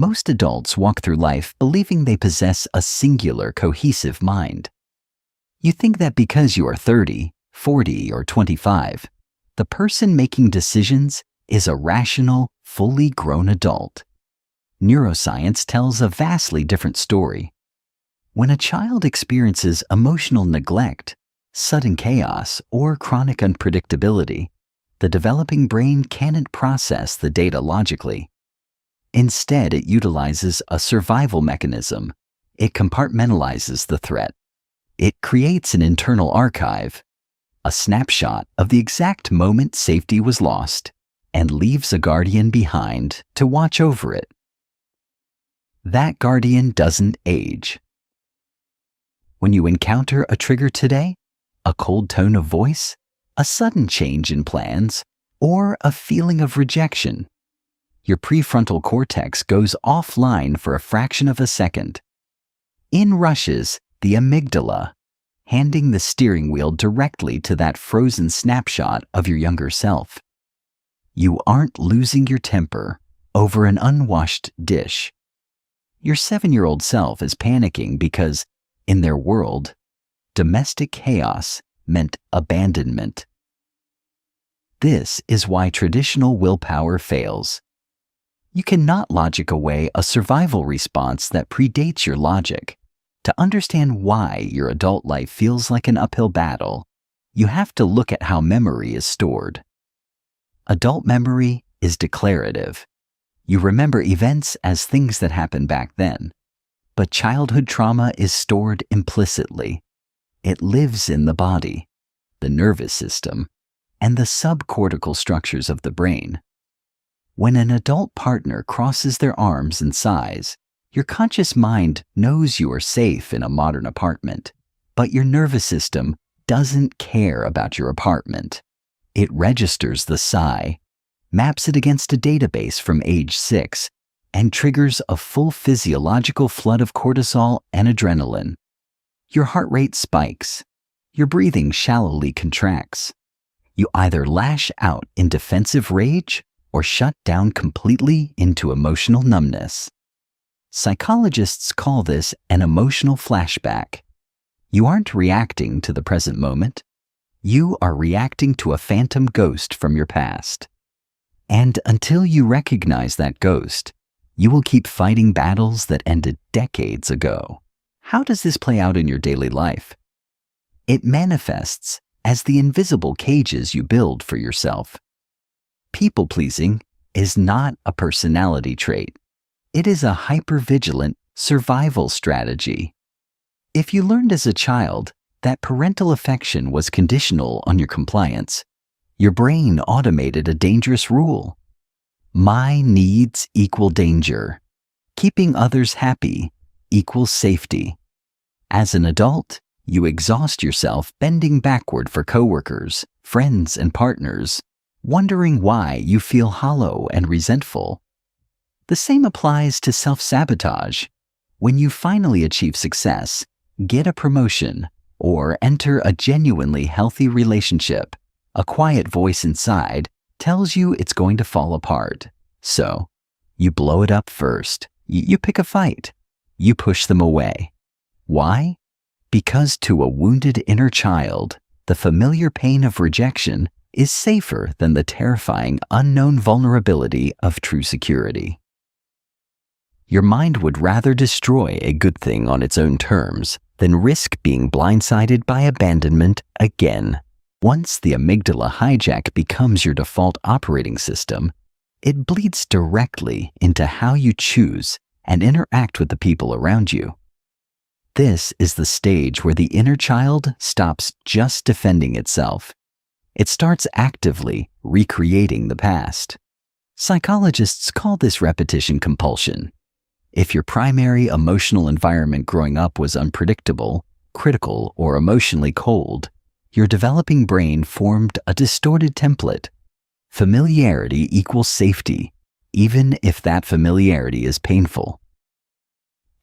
Most adults walk through life believing they possess a singular, cohesive mind. You think that because you are 30, 40, or 25, the person making decisions is a rational, fully grown adult. Neuroscience tells a vastly different story. When a child experiences emotional neglect, sudden chaos, or chronic unpredictability, the developing brain can't process the data logically. Instead, it utilizes a survival mechanism. It compartmentalizes the threat. It creates an internal archive, a snapshot of the exact moment safety was lost, and leaves a guardian behind to watch over it. That guardian doesn't age. When you encounter a trigger today, a cold tone of voice, a sudden change in plans, or a feeling of rejection, your prefrontal cortex goes offline for a fraction of a second. In rushes the amygdala, handing the steering wheel directly to that frozen snapshot of your younger self. You aren't losing your temper over an unwashed dish. Your 7-year-old self is panicking because, in their world, domestic chaos meant abandonment. This is why traditional willpower fails. You cannot logic away a survival response that predates your logic. To understand why your adult life feels like an uphill battle, you have to look at how memory is stored. Adult memory is declarative. You remember events as things that happened back then. But childhood trauma is stored implicitly. It lives in the body, the nervous system, and the subcortical structures of the brain. When an adult partner crosses their arms and sighs, your conscious mind knows you are safe in a modern apartment, but your nervous system doesn't care about your apartment. It registers the sigh, maps it against a database from age 6, and triggers a full physiological flood of cortisol and adrenaline. Your heart rate spikes. Your breathing shallowly contracts. You either lash out in defensive rage or shut down completely into emotional numbness. Psychologists call this an emotional flashback. You aren't reacting to the present moment. You are reacting to a phantom ghost from your past. And until you recognize that ghost, you will keep fighting battles that ended decades ago. How does this play out in your daily life? It manifests as the invisible cages you build for yourself. People-pleasing is not a personality trait. It is a hypervigilant survival strategy. If you learned as a child that parental affection was conditional on your compliance, your brain automated a dangerous rule. My needs equal danger. Keeping others happy equals safety. As an adult, you exhaust yourself bending backward for coworkers, friends, and partners, wondering why you feel hollow and resentful. The same applies to self-sabotage. When you finally achieve success, get a promotion, or enter a genuinely healthy relationship, a quiet voice inside tells you it's going to fall apart. So, you blow it up first. You pick a fight. You push them away. Why? Because to a wounded inner child, the familiar pain of rejection is safer than the terrifying unknown vulnerability of true security. Your mind would rather destroy a good thing on its own terms than risk being blindsided by abandonment again. Once the amygdala hijack becomes your default operating system, it bleeds directly into how you choose and interact with the people around you. This is the stage where the inner child stops just defending itself. It starts actively recreating the past. Psychologists call this repetition compulsion. If your primary emotional environment growing up was unpredictable, critical, or emotionally cold, your developing brain formed a distorted template. Familiarity equals safety, even if that familiarity is painful.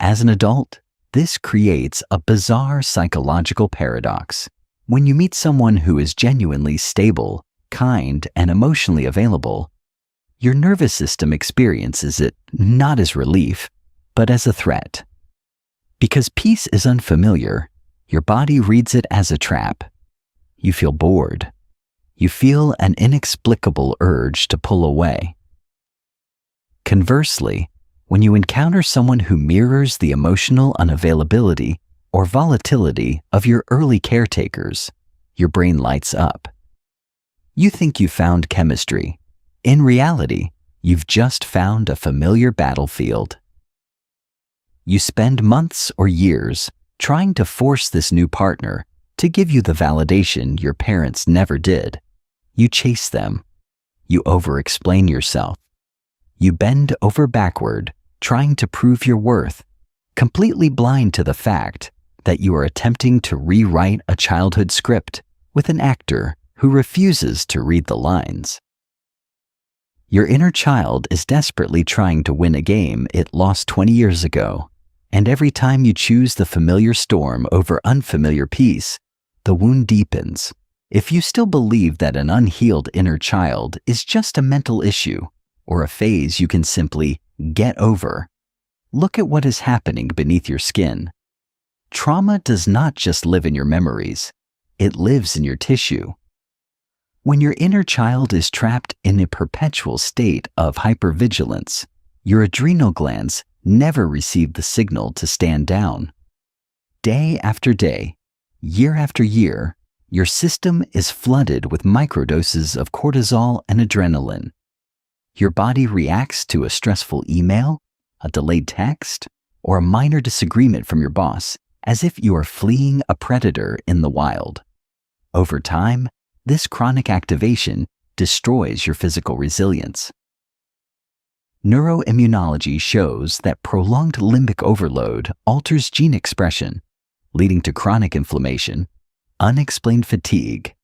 As an adult, this creates a bizarre psychological paradox. When you meet someone who is genuinely stable, kind, and emotionally available, Your nervous system experiences it not as relief, but as a threat. Because peace is unfamiliar, your body reads it as a trap. You feel bored. You feel an inexplicable urge to pull away. Conversely, when you encounter someone who mirrors the emotional unavailability or volatility of your early caretakers, your brain lights up. You think you found chemistry. In reality, you've just found a familiar battlefield. You spend months or years trying to force this new partner to give you the validation your parents never did. You chase them. You over-explain yourself. You bend over backward, trying to prove your worth, completely blind to the fact that you are attempting to rewrite a childhood script with an actor who refuses to read the lines. Your inner child is desperately trying to win a game it lost 20 years ago, and every time you choose the familiar storm over unfamiliar peace, the wound deepens. If you still believe that an unhealed inner child is just a mental issue or a phase you can simply get over, look at what is happening beneath your skin. Trauma does not just live in your memories, it lives in your tissue. When your inner child is trapped in a perpetual state of hypervigilance, your adrenal glands never receive the signal to stand down. Day after day, year after year, your system is flooded with microdoses of cortisol and adrenaline. Your body reacts to a stressful email, a delayed text, or a minor disagreement from your boss as if you are fleeing a predator in the wild. Over time, this chronic activation destroys your physical resilience. Neuroimmunology shows that prolonged limbic overload alters gene expression, leading to chronic inflammation, unexplained fatigue,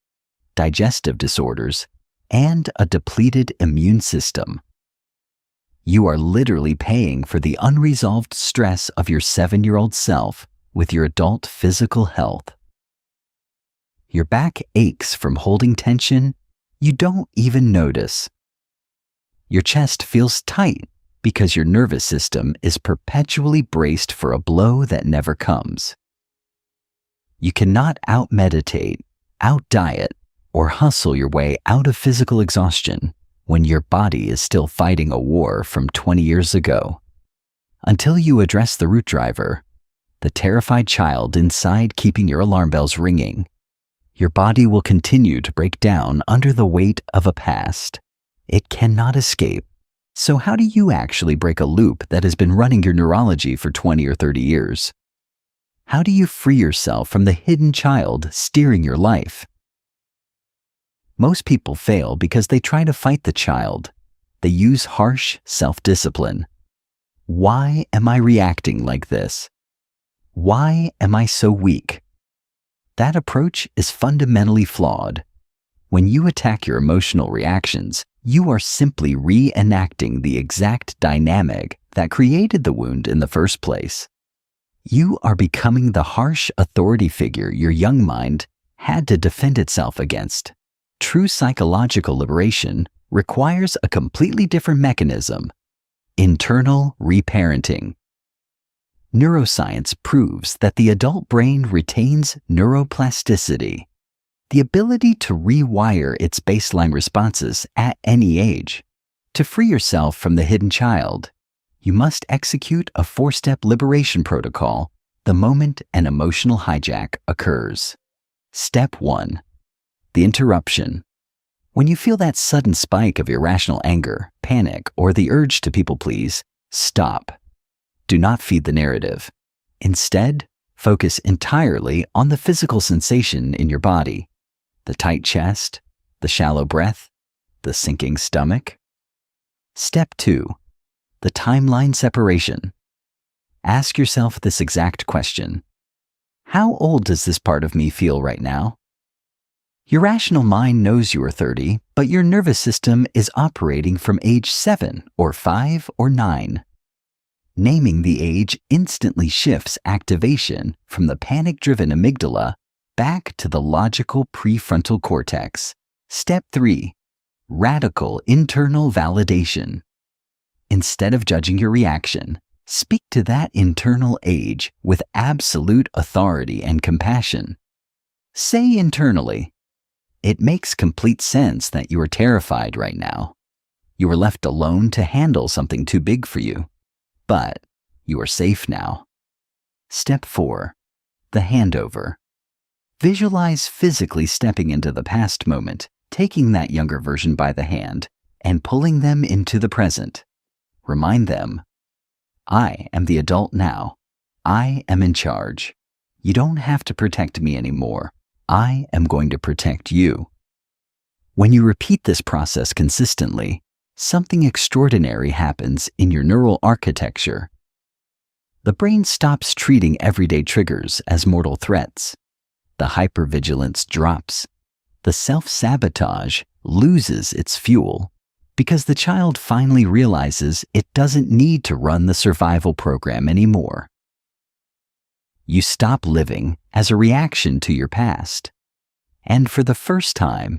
digestive disorders, and a depleted immune system. You are literally paying for the unresolved stress of your 7-year-old self with your adult physical health. Your back aches from holding tension you don't even notice. Your chest feels tight because your nervous system is perpetually braced for a blow that never comes. You cannot out-meditate, out-diet, or hustle your way out of physical exhaustion when your body is still fighting a war from 20 years ago. Until you address the root driver, the terrified child inside keeping your alarm bells ringing, your body will continue to break down under the weight of a past. It cannot escape. So how do you actually break a loop that has been running your neurology for 20 or 30 years? How do you free yourself from the hidden child steering your life? Most people fail because they try to fight the child. They use harsh self-discipline. Why am I reacting like this? Why am I so weak? That approach is fundamentally flawed. When you attack your emotional reactions, you are simply reenacting the exact dynamic that created the wound in the first place. You are becoming the harsh authority figure your young mind had to defend itself against. True psychological liberation requires a completely different mechanism: internal reparenting. Neuroscience proves that the adult brain retains neuroplasticity, the ability to rewire its baseline responses at any age. To free yourself from the hidden child, you must execute a 4-step liberation protocol the moment an emotional hijack occurs. Step 1. The interruption. When you feel that sudden spike of irrational anger, panic, or the urge to people please, stop. Do not feed the narrative. Instead, focus entirely on the physical sensation in your body: the tight chest, the shallow breath, the sinking stomach. Step 2. The timeline separation. Ask yourself this exact question: how old does this part of me feel right now? Your rational mind knows you are 30, but your nervous system is operating from age 7 or 5 or 9. Naming the age instantly shifts activation from the panic-driven amygdala back to the logical prefrontal cortex. Step 3. radical internal validation. Instead of judging your reaction, speak to that internal age with absolute authority and compassion. Say internally, "It makes complete sense that you are terrified right now. You were left alone to handle something too big for you, but you are safe now." Step 4. The handover. Visualize physically stepping into the past moment, taking that younger version by the hand, and pulling them into the present. Remind them, "I am the adult now. I am in charge. You don't have to protect me anymore. I am going to protect you." When you repeat this process consistently, something extraordinary happens in your neural architecture. The brain stops treating everyday triggers as mortal threats. The hypervigilance drops. The self-sabotage loses its fuel because the child finally realizes it doesn't need to run the survival program anymore. You stop living as a reaction to your past, and for the first time,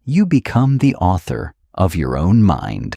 you become the author of your own mind.